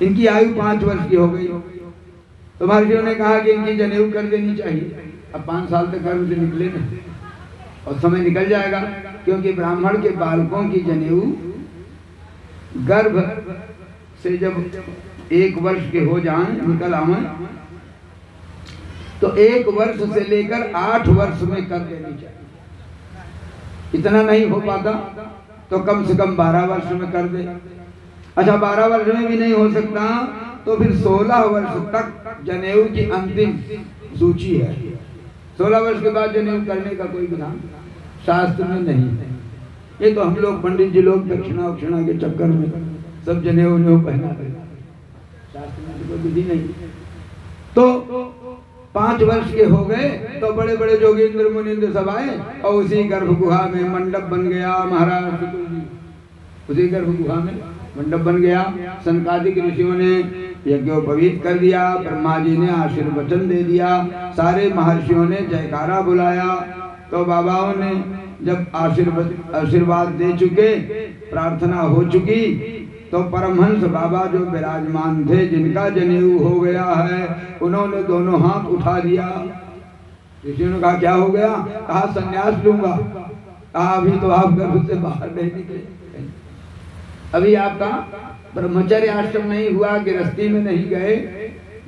इनकी आयु 5 वर्ष की हो गई। तो महर्षियों ने कहा कि इनकी जनेऊ कर देनी चाहिए। अब 5 साल तक गर्भ से निकले ना, और समय निकल जाएगा, क्योंकि ब्राह्मण के बालकों की जनेऊ गर्भ से जब 1 वर्ष के हो जाएं, निकल आवे, तो 1 वर्ष से लेकर 8 वर्ष में कर देनी चाहिए। इतना नहीं हो पाता तो कम से कम 12 वर्ष में कर दे। अच्छा, 12 वर्ष में भी नहीं हो सकता तो फिर 16 वर्ष तक जनेऊ की अंतिम सूची है। 16 वर्ष के बाद जनेऊ करने का कोई विधान शास्त्र में नहीं है। ये तो हम लोग पंडित जी लोग दक्षिणा उक्षिणा के चक्कर में सब जनेऊ पहना रहे, शास्त्र में तो कोई विधि नहीं। तो 5 वर्ष के हो गए तो बड़े बड़े जोगेंद्र मुनिंद्र सब आए और उसी गर्भ गुहा में मंडप बन गया। महाराज उसी गर्भ गुहा में मंडप बन गया। सनकादिक ऋषियों ने यज्ञोपवीत कर दिया, ब्रह्मा जी ने आशीर्वचन दे दिया, सारे महर्षियों ने जयकारा बुलाया। तो बाबाओं ने जब आशीर्वाद दे चुके, प्रार्थना हो चुकी, तो परमहंस बाबा जो विराजमान थे, जिनका जनेऊ हो गया है, उन्होंने दोनों हाथ उठा दिया। ऋषियों ने कहा क्या हो गया? कहा संन्यास लूंगा। कहा अभी तो आप गर्भ से बाहर नहीं निकले, अभी आपका ब्रह्मचर्य आश्रम नहीं हुआ, गृहस्थी में नहीं गए,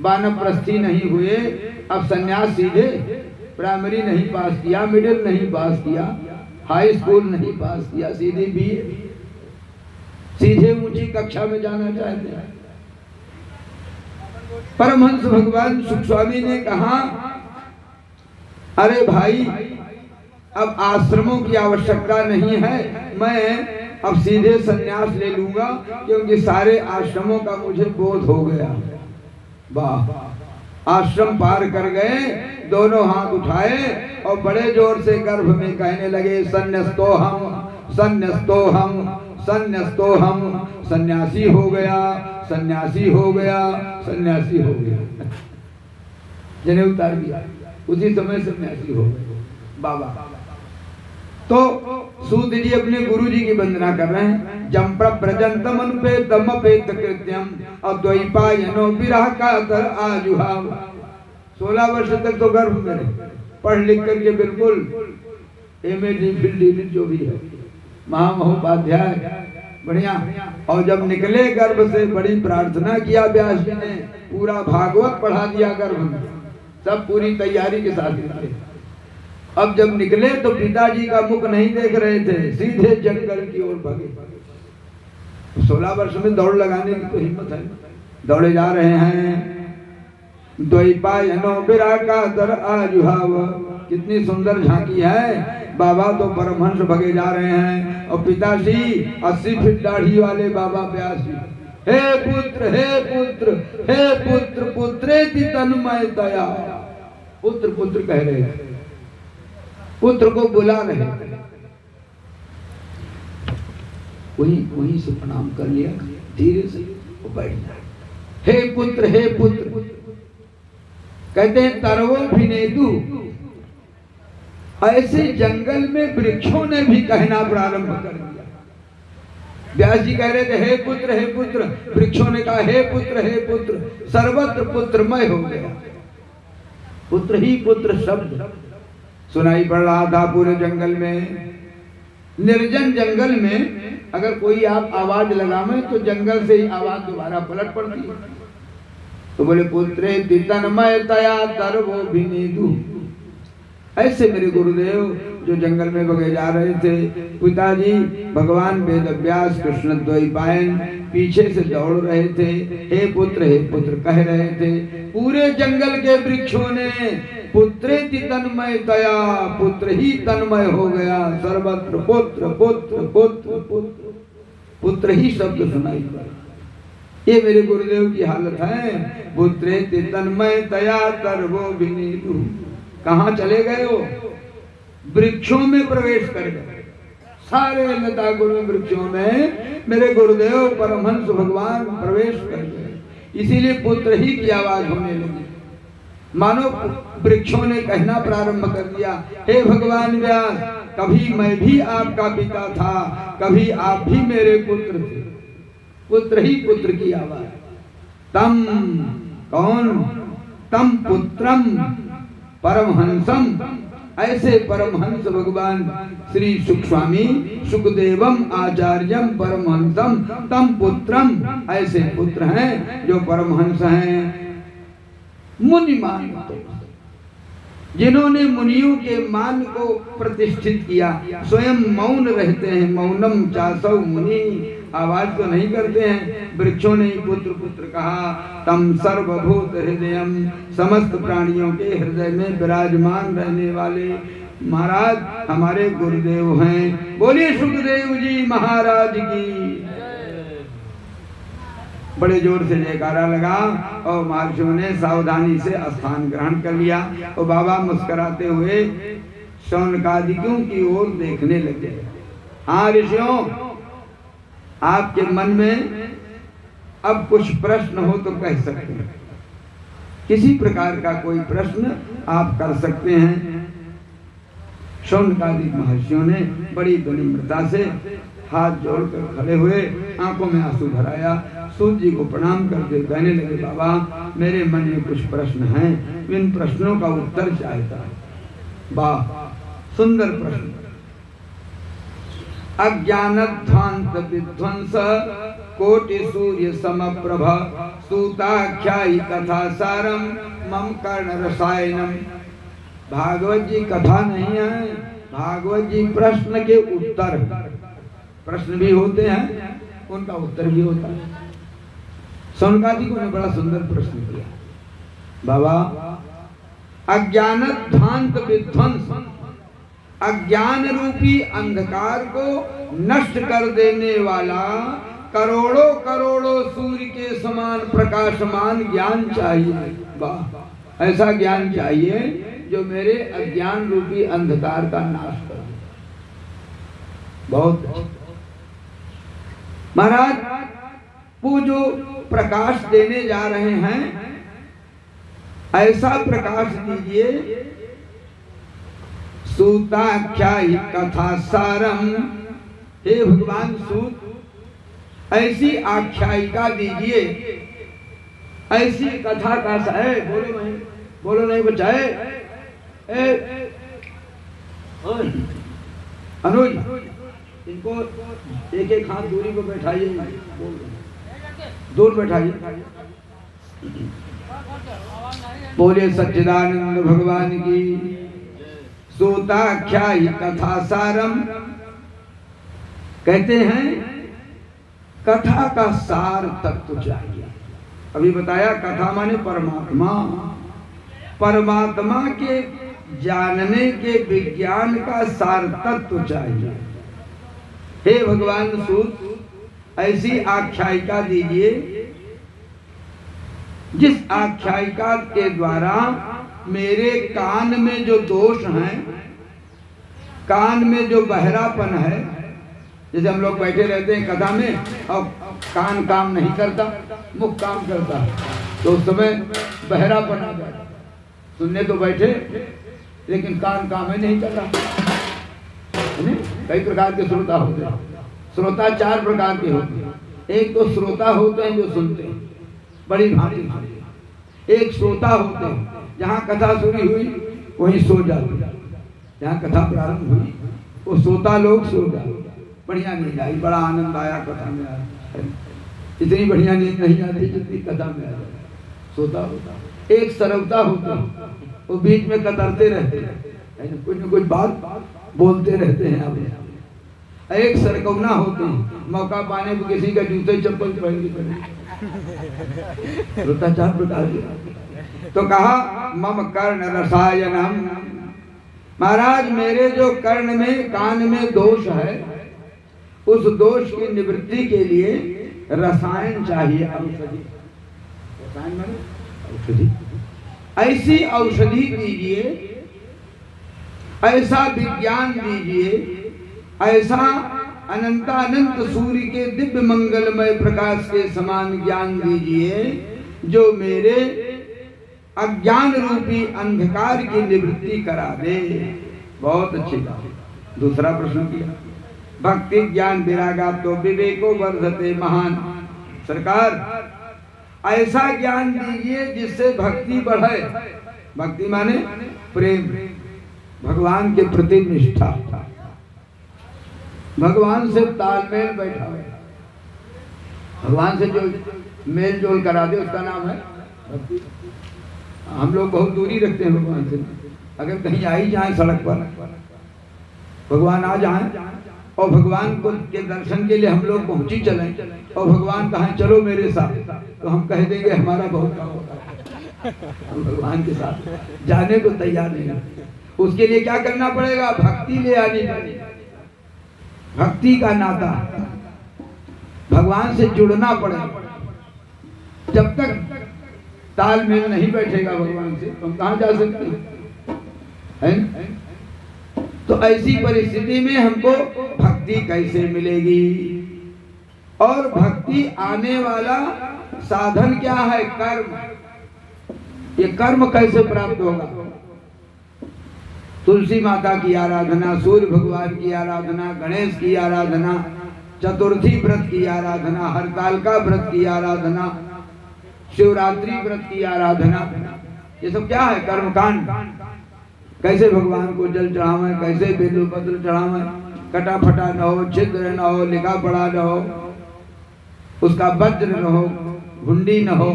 वानप्रस्थी नहीं हुए, अब संन्यास सीधे। प्राइमरी नहीं पास किया, मिडिल नहीं पास किया, हाई स्कूल नहीं पास किया, सीधे बीए, सीधे ऊंची कक्षा में जाना चाहते हैं। परमहंस भगवान सुख स्वामी ने कहा अरे भाई, अब आश्रमों की आवश्यकता नहीं है, मैं अब सीधे संन्यास ले लूंगा, क्योंकि सारे आश्रमों का मुझे बोध हो गया। वाह, आश्रम पार कर गए, दोनों हाथ उठाए और बड़े जोर से गर्भ में कहने लगे संन्यस्तोहम संन्यस्तोहम संन्यस्तोहम। सन्यासी हो गया, सन्यासी हो गया, सन्यासी हो गया। जनेऊ उतार दिया, उसी समय सन्यासी हो गए बाबा। तो सूत जी अपने गुरु जी की वंदना कर रहे हैं। जम प्रजंतम अनुपेतम अपेत कृत्यम अद्वैपायनो विरह का तर आजुहाव। 16 वर्ष तक तो गर्भ में रहे, पढ़ लिख करके बिल्कुल MA जो भी है, महामहोपाध्याय, बढ़िया। और जब निकले गर्भ से बड़ी प्रार्थना किया व्यास जी ने, पूरा भागवत पढ़ा दिया गर्भ में, सब पूरी तैयारी के साथ निकले। अब जब निकले तो पिताजी का मुख नहीं देख रहे थे, सीधे जंगल की ओर भागे। 16 वर्ष में दौड़ लगाने की तो हिम्मत है, दौड़े जा रहे हैं। द्वैपायनो विराकातर आजुहाव, कितनी सुंदर झांकी है। बाबा तो परमहंस भगे जा रहे हैं और पिताजी 80 फीट दाढ़ी वाले बाबा व्यास जी, हे पुत्र हे पुत्र हे पुत्र पुत्रेति तन्मयतया, पुत्र पुत्र कह रहे हैं, पुत्र को बुला रहे। वहीं से प्रणाम कर लिया, धीरे से वो बैठ जाए। हे पुत्र हे पुत्र, कहते हैं तरवो भिनेदु, ऐसे जंगल में वृक्षों ने भी कहना प्रारंभ कर दिया। व्यास जी कह रहे थे हे पुत्र हे पुत्र, वृक्षों ने कहा हे पुत्र, सर्वत्र पुत्रमय हो गया। पुत्र ही पुत्र शब्द सुनाई पड़ रहा था पूरे जंगल में। निर्जन जंगल में अगर कोई आप आवाज लगावे तो जंगल से ही आवाज दोबारा पलट पड़ती है। तो बोले पुत्रे तन्मयतया तरवो भिनेदु। ऐसे मेरे गुरुदेव जो जंगल में भगे जा रहे थे, पिताजी भगवान वेदव्यास कृष्ण द्वैपायन पीछे से दौड़ रहे थे, हे पुत्र कह रहे थे। पूरे जंगल के वृक्षों ने पुत्रेति तन्मयतया, पुत्र ही तन्मय हो गया। सर्वत्र पुत्र पुत्र पुत्र पुत्र, पुत्र ही शब्द सुनाई पड़ा। ये मेरे गुरुदेव की हालत है। पुत्रेति तन्मयतया तरवो भिनेदु। कहाँ चले गए हो? वृक्षों में प्रवेश कर गए। सारे लता गुरु वृक्षों में मेरे गुरुदेव परमहंस भगवान प्रवेश कर गए। इसीलिए पुत्र ही की आवाज होने लगी, मानो वृक्षों ने कहना प्रारंभ कर दिया, हे भगवान व्यास, कभी मैं भी आपका पिता था, कभी आप भी मेरे पुत्र थे। पुत्र ही पुत्र की आवाज। तम कौन तम पुत्रम परमहंसम, ऐसे परमहंस भगवान श्री सुखस्वामी सुखदेवम आचार्यम परमहंसम तम पुत्रम, ऐसे पुत्र हैं जो परमहंस हैं। मुनि मान, जिन्होंने मुनियों के मान को प्रतिष्ठित किया, स्वयं मौन रहते हैं। मौनम चासौ मुनि, आवाज तो नहीं करते हैं। वृक्षों ने पुत्र पुत्र कहा। तम सर्वभूत हृदयम, समस्त प्राणियों के हृदय में विराजमान रहने वाले महाराज हमारे गुरुदेव हैं। बोलिए सुखदेव जी महाराज की। बड़े जोर से जयकारा लगा और महर्षियों ने सावधानी से स्थान ग्रहण कर लिया। और बाबा मुस्कुराते हुए शौनकादिकों की ओर देखने लगे। हाँ ऋषियों, आपके मन में अब कुछ प्रश्न हो तो कह सकते हैं। किसी प्रकार का कोई प्रश्न आप कर सकते हैं। शौनकादिक महर्षियों ने बड़ी विनम्रता से हाथ जोड़कर खड़े हुए, आंखों में आंसू भराया, सूत जी को प्रणाम करके कहने लगे, बाबा मेरे मन में कुछ प्रश्न हैं, इन प्रश्नों का उत्तर चाहता है। वाह, सुंदर प्रश्न। अज्ञानध्वांत विध्वंस कोटि सूर्य समप्रभ, सूताख्यायी कथा सारम मम कर्ण रसायनम। भागवत जी कथा नहीं है, भागवत जी प्रश्न के उत्तर। प्रश्न भी होते हैं, उनका उत्तर भी होता है। शौनकादिकों ने बड़ा सुंदर प्रश्न किया। बाबा, अज्ञानध्वांत विध्वंस, अज्ञान रूपी अंधकार को नष्ट कर देने वाला करोड़ों करोड़ों सूर्य के समान प्रकाशमान ज्ञान चाहिए। वाह, ऐसा ज्ञान चाहिए जो मेरे अज्ञान रूपी अंधकार का नाश कर दे। बहुत महाराज, वो जो प्रकाश देने जा रहे हैं, ऐसा प्रकाश दीजिए। सूताख्यायी कथा सारम, हे भगवान सूत, ऐसी आख्यायिका दीजिए, ऐसी कथा का है। बोलो नहीं, बोलो नहीं बचाए। अनुज, इनको एक एक हाथ दूरी को बैठाइए, दूर बैठाइए। बोले सच्चिदानंद भगवान की। सूताख्यायी कथा सारम, कहते हैं कथा का सार तत्व चाहिए। अभी बताया कथा माने परमात्मा, परमात्मा के जानने के विज्ञान का सार तत्व चाहिए। हे भगवान सूत, ऐसी आख्यायिका दीजिए जिस आख्यायिका के द्वारा मेरे कान में जो दोष हैं, कान में जो बहरापन है, जैसे हम लोग बैठे रहते हैं कथा में और कान काम नहीं करता, मुख काम करता, तो उस समय बहरापन आ जाता। सुनने तो बैठे लेकिन कान काम ही नहीं कर रहा। कई प्रकार के श्रोता होते हैं। श्रोता चार प्रकार के होते हैं। एक तो श्रोता होते हैं जो सुनते हैं, बड़ी भांति सुनते हैं। एक श्रोता होते हैं, जहाँ कथा शुरू हुई वहीं सो जाते, जहाँ कथा प्रारंभ हुई वो श्रोता लोग सो जाते। बढ़िया नींद आई, बड़ा आनंद आया कथा में आया। इतनी बढ़िया नींद नहीं आती जितनी कथा में आया। श्रोता होता। एक सरवता होता, वो बीच में कतरते रहते हैं, कुछ न कुछ बात बोलते रहते हैं। अब एक सरकौना होते हैं, मौका पाने को किसी का जूते चप्पल पहन के श्रोता चार प्रकार के। तो कहा मम कर्ण रसायनम, महाराज मेरे जो कर्ण में कान में दोष है, उस दोष की निवृत्ति के लिए रसायन चाहिए, औषधि। रसायन माने औषधि। ऐसी औषधि दीजिए, ऐसा विज्ञान दीजिए, ऐसा अनंतानंत सूर्य के दिव्य मंगलमय प्रकाश के समान ज्ञान दीजिए जो मेरे अज्ञान रूपी अंधकार की निवृत्ति करा दे। बहुत अच्छी बात। दूसरा प्रश्न किया, भक्ति ज्ञान विरागा तो विवेको वर्धते महान। सरकार, ऐसा ज्ञान दीजिए जिससे भक्ति बढ़े। भक्ति माने प्रेम, भगवान के प्रति निष्ठा, भगवान से तालमेल बैठा है। भगवान से जो मेल जोल करा दे उसका नाम है भक्ति। हम लोग बहुत दूरी रखते हैं भगवान से। अगर कहीं आ ही जाए सड़क पर, भगवान आ जाए और भगवान को के दर्शन के लिए हम लोग पहुंची चलें और भगवान कहें चलो मेरे साथ, तो हम कह देंगे हमारा बहुत काम होता है। हम भगवान के साथ जाने को तैयार नहीं। उसके लिए क्या करना पड़ेगा? भक्ति ले आनी पड़ेगी। भक्ति का नाता, भगवान से जुड़ना पड़ेगा। जब तक तालमेल नहीं बैठेगा भगवान से, तो हम कहाँ जा सकते हैं? तो ऐसी परिस्थिति में हमको भक्ति कैसे मिलेगी? और भक्ति आने वाला साधन क्या है? कर्म। ये कर्म कैसे प्राप्त होगा? तुलसी माता की आराधना, सूर्य भगवान की आराधना, गणेश की आराधना, चतुर्थी व्रत की आराधना, हरतालिका व्रत की आराधना, शिवरात्रि व्रत की आराधना, ये सब क्या है? कर्मकांड। कैसे भगवान को जल चढ़ावे, कैसे बेल पत्र चढ़ावे, कटा फटा न हो, छिद्र न हो, लिखा पढ़ा न हो, उसका वज्र न हो, हुंडी न हो,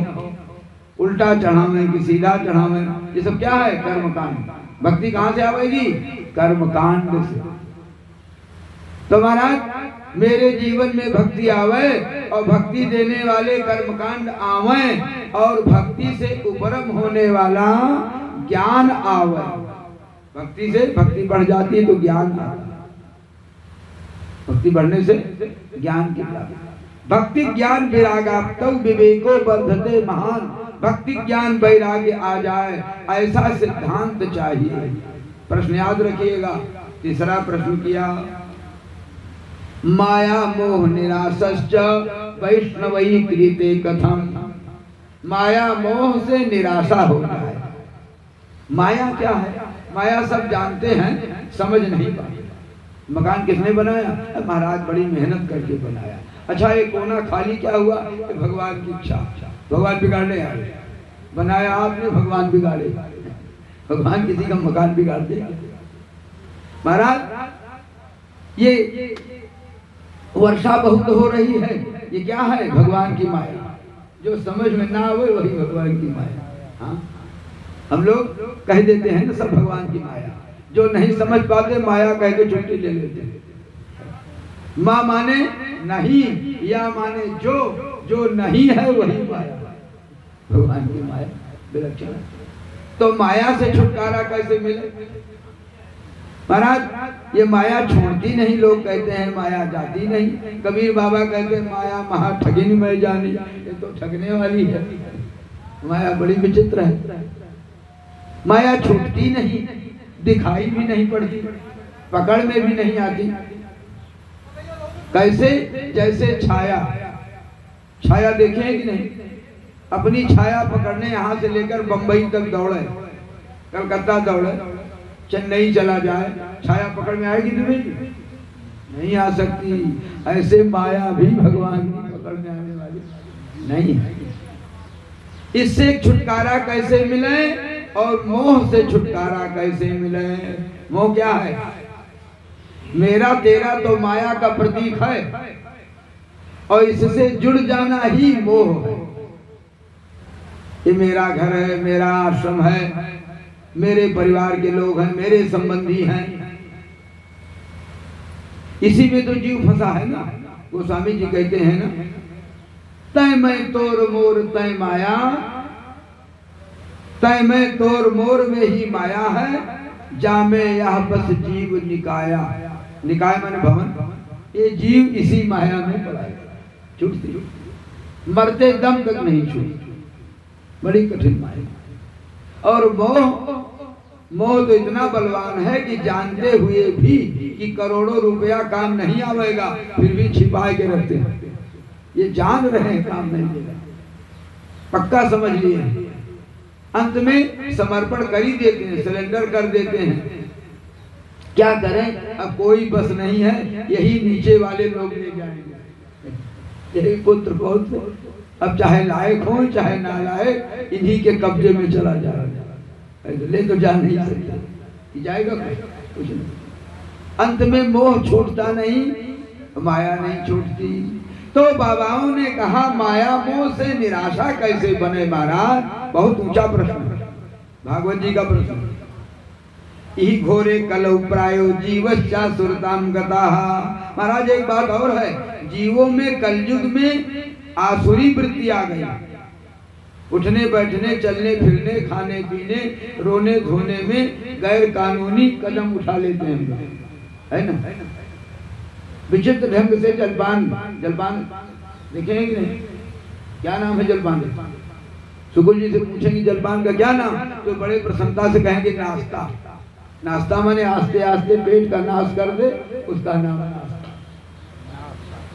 उल्टा चढ़ावे कि सीधा चढ़ावे, ये सब क्या है? कर्मकांड। भक्ति कहाँ से आवेगी? कर्मकांड से। तो महाराज मेरे जीवन में भक्ति आवे और भक्ति देने वाले कर्मकांड आवे और भक्ति से उपरम होने वाला ज्ञान आवे। भक्ति से भक्ति बढ़ जाती है तो ज्ञान आता है। भक्ति बढ़ने से ज्ञान की प्राप्ति। भक्ति ज्ञान विरागाप्तौ विवेको बंधते महान। भक्ति ज्ञान वैराग्य आ जाए, ऐसा सिद्धांत चाहिए। प्रश्न याद रखिएगा। तीसरा प्रश्न किया, माया मोह निरासश्च वैष्णवै क्रियते कथम। माया मोह से निराशा हो जाए। माया क्या है? माया सब जानते हैं, समझ नहीं पाते। मकान किसने बनाया? महाराज बड़ी मेहनत करके बनाया। अच्छा ये कोना खाली क्या हुआ? भगवान की इच्छा। भगवान बिगाड़ने आए। बनाया आपने, भगवान बिगाड़े। भगवान किसी का मकान बिगाड़ दे? महाराज ये वर्षा बहुत हो रही है, ये क्या है? भगवान की माया। जो समझ में ना आवे वही भगवान की माया। हाँ, हम लोग कह देते हैं ना सब भगवान की माया। जो नहीं समझ पाते माया कह के छुट्टी ले लेते हैं। माँ माने नहीं, या माने जो नहीं है वही माया। भगवान की माया विलक्षण। तो माया से छुटकारा कैसे मिले? महाराज ये माया छोड़ती नहीं। लोग कहते हैं माया जाती नहीं। कबीर बाबा कहते हैं माया महा ठगिन में जानी। ये तो ठगने वाली है। माया बड़ी विचित्र है। माया छूटती नहीं, दिखाई भी नहीं पड़ती, पकड़ में भी नहीं आती। कैसे? जैसे छाया। छाया देखे कि नहीं? अपनी छाया पकड़ने यहाँ से लेकर बंबई तक दौड़े, कलकत्ता दौड़े, चेन्नई चला जाए, छाया पकड़ में आएगी तुम्हें? नहीं आ सकती। ऐसे माया भी भगवान की पकड़ में आने वाली नहीं है। इससे छुटकारा कैसे मिले और मोह से छुटकारा कैसे मिले? मोह क्या है? मेरा तेरा तो माया का प्रतीक है और इससे जुड़ जाना ही मोह है। ये मेरा घर है, मेरा आश्रम है, मेरे परिवार के लोग हैं, मेरे संबंधी हैं, इसी में तो जीव फंसा है ना। गोस्वामी जी कहते हैं ना, तय मैं तोर मोर तय माया, तय मैं तोर मोर में ही माया है, जामे यह बस जीव निकाया। निकाय माने भवन। ये जीव इसी माया में पड़ा है, छूटती मरते दम तक नहीं छूटती। बड़ी कठिन माया। और मोह तो इतना बलवान है कि जानते हुए भी कि करोड़ों रुपया काम नहीं आवेगा, फिर भी छिपा के रखते हैं। ये जान रहे हैं काम नहीं देगा, पक्का समझ लिए। अंत में समर्पण कर ही देते हैं, सरेंडर कर देते हैं। क्या करें? अब कोई बस नहीं है, यही नीचे वाले लोग ले जाएंगे। यही पुत्र बहुत अब चाहे लायक हो चाहे ना लायक, इन्हीं के कब्जे में चला जा रहा है। ले तो जा नहीं सकता कि जाएगा कुछ नहीं। अंत में मोह छूटता नहीं, माया नहीं छूटती। तो बाबाओं ने कहा माया मोह से निराशा कैसे बने महाराज? बहुत ऊंचा प्रश्न, भागवत जी का प्रश्न। यही घोरे कलौ प्रायो जीवश्चा सुरताम गताः। महाराज एक बात और है, जीवों में कलयुग में आसुरी वृत्ति आ गई। उठने बैठने चलने फिरने खाने पीने रोने धोने में गैर कानूनी कदम उठा लेते हैं हम लोग, है ना? विचित्र ढंग से जलपान देखेंगे कि नहीं? क्या नाम है जलपान? सुकुल जी से पूछेंगे जलपान का क्या नाम, तो बड़े प्रसन्नता से कहेंगे नाश्ता। नाश्ता माने आस्ते आस्ते पेट का नाश कर दे, उसका नाम है नाश्ता।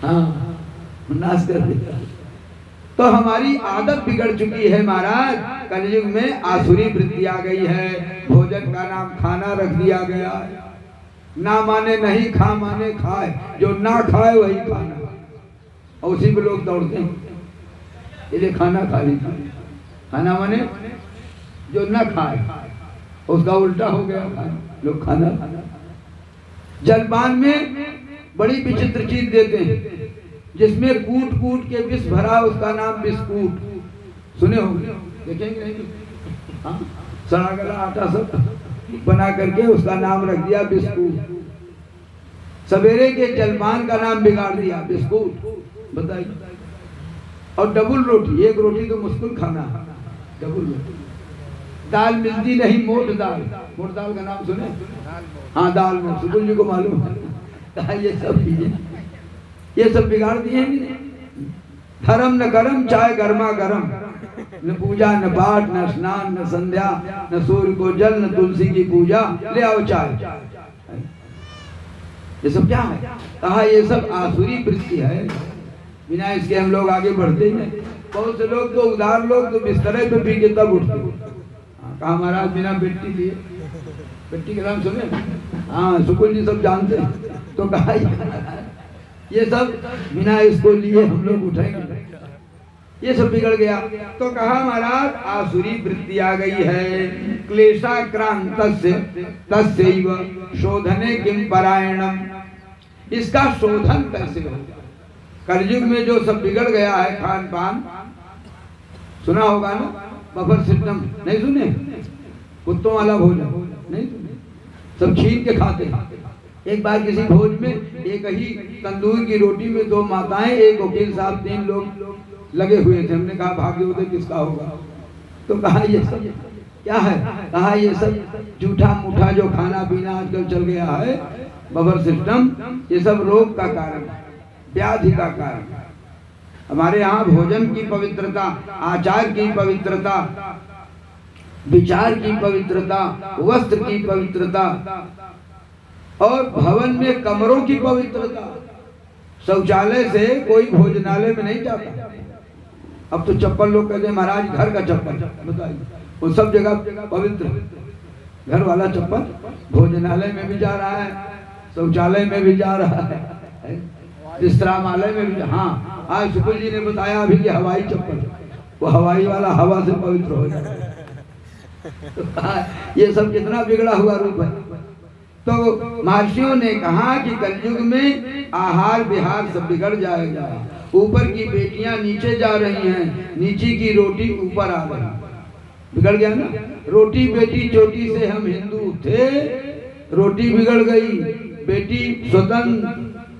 हाँ, नाश कर दे। तो हमारी आदत बिगड़ चुकी है महाराज। कलयुग में आसुरी वृत्ति आ गई है। भोजन का नाम खाना रख दिया गया है। ना माने नहीं, खा माने खाए, जो ना खाए वही खाना, और उसी पे लोग दौड़ते हैं, ये खाना खा ली। खाना माने जो ना खाए, उसका उल्टा हो गया लोग खाना। जलपान में बड़ी विचित्र चीज देते हैं, जिसमें कूट कूट के विष भरा, उसका नाम बिस्कुट। सुने होंगे, देखेंगे नहीं? हाँ, सड़ा गला आटा सब बना करके उसका नाम रख दिया बिस्कुट। सवेरे के जलपान का नाम बिगाड़ दिया बिस्कुट, बताइए। और डबल रोटी, एक रोटी तो मुश्किल खाना, डबल रोटी। दाल मिलती नहीं, मोट दाल। मोट दाल का नाम सुने? हाँ, दाल मोट, सुकुल जी को मालूम है। ये सब चीजें, ये सब बिगाड़ दिए हैं। धर्म न करम, चाय गर्मा गर्म, न पूजा न पाठ न स्नान न संध्या, न सूर्य को जल न तुलसी की पूजा, ले आओ चाय। ये सब क्या है? कहा ये सब आसुरी वृत्ति है, बिना इसके हम लोग आगे बढ़ते ही नहीं। बहुत से लोग तो उदार लोग तो बिस्तरे पे पी के तब उठते। कहा महाराज बिना पेट्टी लिए, पेट्टी के नाम सुने? हाँ, सुकुल जी सब जानते हैं। तो कहा ये सब बिना इसको लिए हम लोग उठेंगे, ये सब बिगड़ गया। तो कहा महाराज आसुरी वृत्ति आ गई है। क्लेशाक्रांतस्य तस्यैव शोधने किम परायणम। इसका शोधन कैसे होगा? कलयुग में जो सब बिगड़ गया है, खान पान सुना होगा ना, बफर सिस्टम नहीं सुने? कुत्तों वाला भोजन नहीं सुने? सब छीन के खाते। एक बार किसी भोज में एक ही तंदूर की रोटी में दो माताएं, एक वकील साहब, 3 लोग लगे हुए थे। हमने कहा भाग्योदय किसका होगा? तो कहा ये सब क्या है? कहा ये सब जूठा मूठा जो खाना पीना आजकल चल गया है, बफर सिस्टम, ये सब रोग का कारण, व्याधि का कारण। हमारे यहाँ भोजन की पवित्रता, आचार की पवित्रता, विचार की पवित्रता, वस्त्र की पवित्रता, और भवन में कमरों की पवित्रता। शौचालय से कोई भोजनालय में नहीं जाता। अब तो चप्पल लोग कहते हैं महाराज घर का चप्पल, बताइए, वो सब जगह पवित्र। घर वाला चप्पल भोजनालय में भी जा रहा है, शौचालय में भी जा रहा है, विश्रामालय में भी। हाँ, आज सुकुल जी ने बताया अभी कि हवाई चप्पल, वो हवाई वाला हवा से पवित्र हो जाता है। तो ये सब कितना बिगड़ा हुआ रूप है। तो महर्षियों ने कहा कि कलयुग में आहार विहार सब बिगड़ जाएगा। ऊपर की बेटियां नीचे जा रही हैं, नीचे की रोटी ऊपर आ रही। बिगड़ गया ना? रोटी बेटी चोटी से हम हिंदू थे, रोटी बिगड़ गई, बेटी स्वतंत्र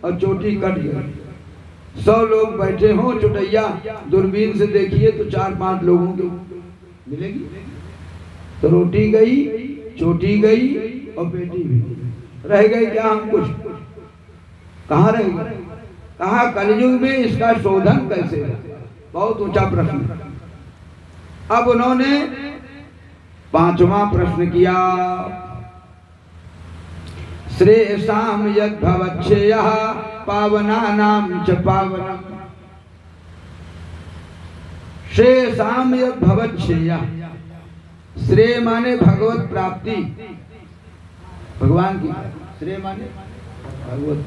और चोटी कट गई। 100 लोग बैठे हो चुटैया, दूरबीन से देखिए तो 4-5 लोगों को मिलेगी। तो रोटी गई, चोटी गई और बेटी भी रह गई। क्या हम कुछ कहाँ रह गए? कहा कलयुग में इसका शोधन कैसे? बहुत ऊंचा प्रश्न। अब उन्होंने 5वां प्रश्न किया। श्रेयसाम यद भवच्छेयः पावनानां च पावनम्। श्रेयसाम यद भवच्छेयः, श्रेय माने भगवत प्राप्ति, भगवान की। श्रेय माने भगवत,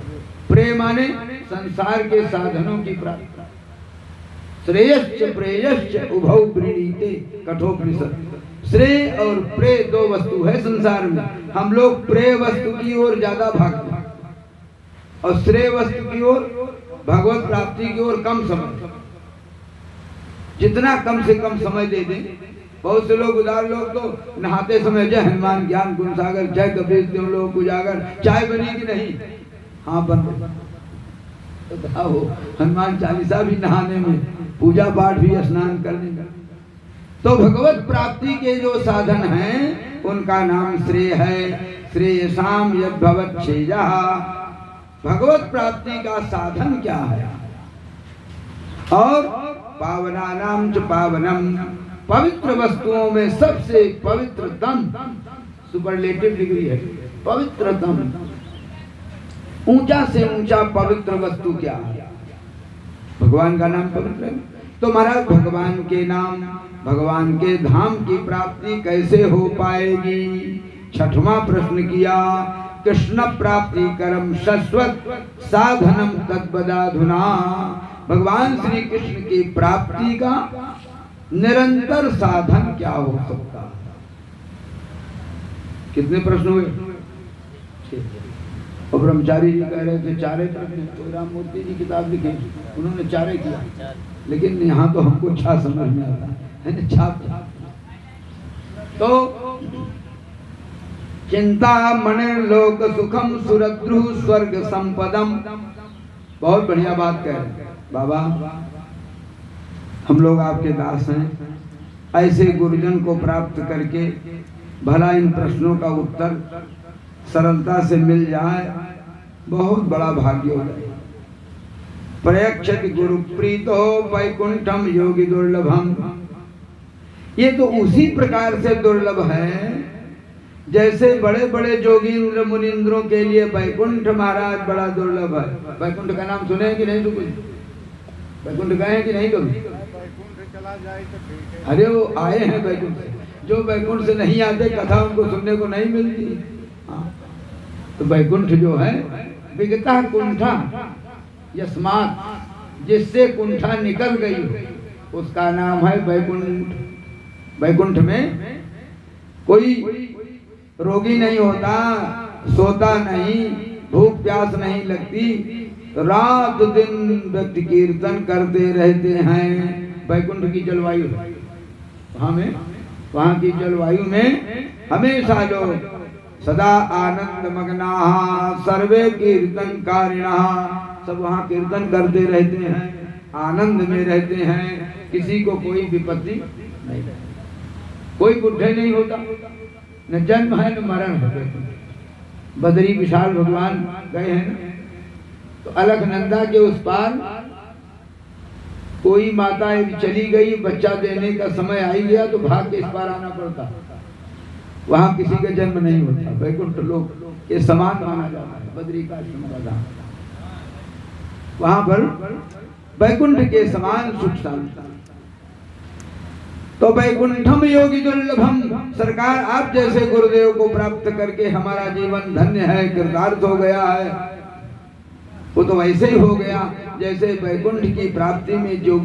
प्रेम माने संसार के साधनों की प्राप्ति। श्रेयश्च प्रेयश्च उभौ प्रीणीते कठोपनिषद। श्रेय और प्रेय दो वस्तु है संसार में। हम लोग प्रेय वस्तु की ओर ज्यादा भागते हैं और श्रेय वस्तु की ओर, भगवत प्राप्ति की ओर कम समय। जितना कम से कम समय दे दें। बहुत से लोग, उदार लोग तो नहाते समय जय हनुमान ज्ञान गुण सागर, जय कबीर तुम लोग उजागर, चाय बनी कि नहीं? हाँ बन रही। तो हो हनुमान चालीसा भी नहाने में, पूजा पाठ भी स्नान करने का। तो भगवत प्राप्ति के जो साधन हैं उनका नाम श्रेय है। श्रेयसाम यद्भवत् श्रेयः। भगवत प्राप्ति का साधन क्या है? और पावनानाम च पावनम, पवित्र वस्तुओं में सबसे पवित्रतम, सुपरलेटिव डिग्री है पवित्रतम, ऊंचा से ऊंचा पवित्र वस्तु क्या है? भगवान का नाम पवित्र है। तो महाराज भगवान के नाम, भगवान के धाम की प्राप्ति कैसे हो पाएगी? छठवां प्रश्न किया, कृष्ण प्राप्ति करम शाश्वत साधनम तद्वदाधुना। भगवान श्री कृष्ण की प्राप्ति का निरंतर साधन क्या हो सकता है? कितने प्रश्न हुए? और ब्रह्मचारी जी कह रहे थे चारे प्रश्न। तो राम मूर्ति जी किताब लिखे, उन्होंने चारे किया, लेकिन यहाँ तो हमको छा समझ में आता है, छाप। तो चिंता मणिर्लोक सुखम सुरद्रु स्वर्ग संपदम। बहुत बढ़िया बात कह रहे बाबा। हम लोग आपके दास हैं, ऐसे गुरुजन को प्राप्त करके भला इन प्रश्नों का उत्तर सरलता से मिल जाए, बहुत बड़ा भाग्य हो जाए। प्रयक्षति गुरु प्रीतो वैकुंठम योगी दुर्लभम। ये तो उसी प्रकार से दुर्लभ है जैसे बड़े बड़े जोगींद्र मुनींद्रों के लिए वैकुंठ महाराज बड़ा दुर्लभ है। वैकुंठ का नाम सुने कि नहीं? तो कुछ वैकुंठ गए हैं कि नहीं? तो चला जाए तो ठीक है। अरे वो आए हैं वैकुंठ से, जो वैकुंठ से नहीं आते कथा उनको सुनने को नहीं मिलती। हाँ, तो वैकुंठ जो है विगता कुंठा यस्मात्, जिससे कुंठा निकल गई उसका नाम है वैकुंठ। वैकुंठ में कोई रोगी नहीं होता, सोता नहीं, भूख प्यास नहीं लगती, रात दिन व्यक्ति कीर्तन करते रहते हैं। वैकुंठ की जलवायु वहाँ की जलवायु में हमेशा लोग सदा आनंद मग्ना सर्वे कीर्तन कारिणा, सब वहाँ कीर्तन करते रहते हैं, आनंद में रहते हैं, किसी को कोई विपत्ति नहीं, कोई बुढ़े नहीं होता, न जन्म है न मरण है। बद्री विशाल भगवान गए हैं तो अलकनंदा के उस पार कोई माता चली गई, बच्चा देने का समय आ गया तो भाग के इस पार आना पड़ता। वहां किसी का जन्म नहीं होता। वैकुंठ लोक के समान माना जाता है बद्री का धाम। वहां पर वैकुंठ के समान सुख शांति। तो वैकुंठम योगी दुर्लभम। सरकार आप जैसे गुरुदेव को प्राप्त करके हमारा जीवन धन्य है, कृतार्थ हो गया है। वो तो वैसे ही हो गया जैसे वैकुंठ की प्राप्ति में जो